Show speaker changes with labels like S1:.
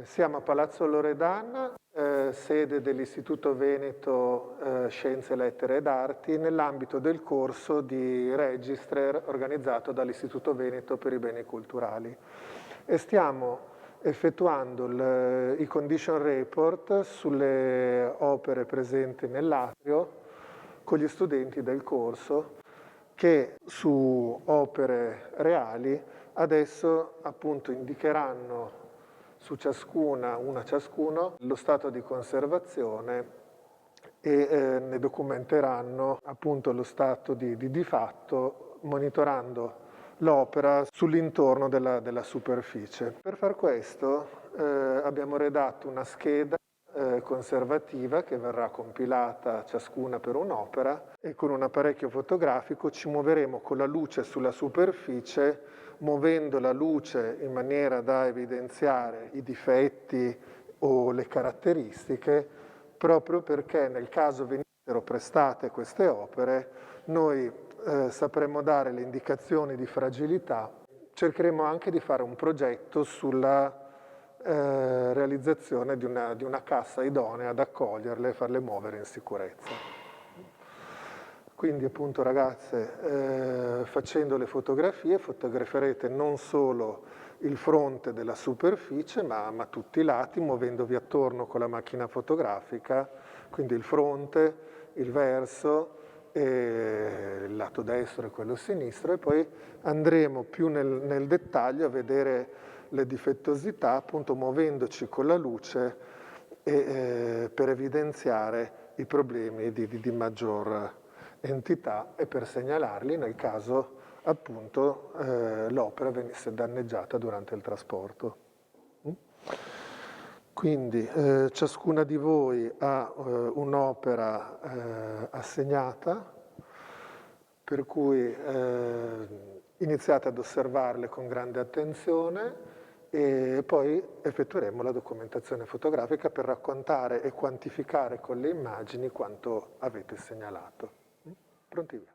S1: Siamo a Palazzo Loredan, sede dell'Istituto Veneto Scienze, Lettere ed Arti, nell'ambito del corso di Registrar organizzato dall'Istituto Veneto per i Beni Culturali. E stiamo effettuando i condition report sulle opere presenti nell'atrio con gli studenti del corso che su opere reali adesso appunto indicheranno su ciascuna, una ciascuno, lo stato di conservazione e ne documenteranno appunto lo stato di fatto, monitorando l'opera sull'intorno della superficie. Per far questo abbiamo redatto una scheda conservativa che verrà compilata ciascuna per un'opera e con un apparecchio fotografico ci muoveremo con la luce sulla superficie, muovendo la luce in maniera da evidenziare i difetti o le caratteristiche, proprio perché nel caso venissero prestate queste opere noi sapremo dare le indicazioni di fragilità. Cercheremo anche di fare un progetto sulla realizzazione di una cassa idonea ad accoglierle e farle muovere in sicurezza. Quindi appunto ragazze, facendo le fotografie fotograferete non solo il fronte della superficie ma tutti i lati, muovendovi attorno con la macchina fotografica, quindi il fronte, il verso, il lato destro e quello sinistro, e poi andremo più nel dettaglio a vedere le difettosità, appunto muovendoci con la luce per evidenziare i problemi di maggior entità e per segnalarli nel caso appunto l'opera venisse danneggiata durante il trasporto. Quindi ciascuna di voi ha un'opera assegnata, per cui iniziate ad osservarle con grande attenzione e poi effettueremo la documentazione fotografica per raccontare e quantificare con le immagini quanto avete segnalato. Pronti via.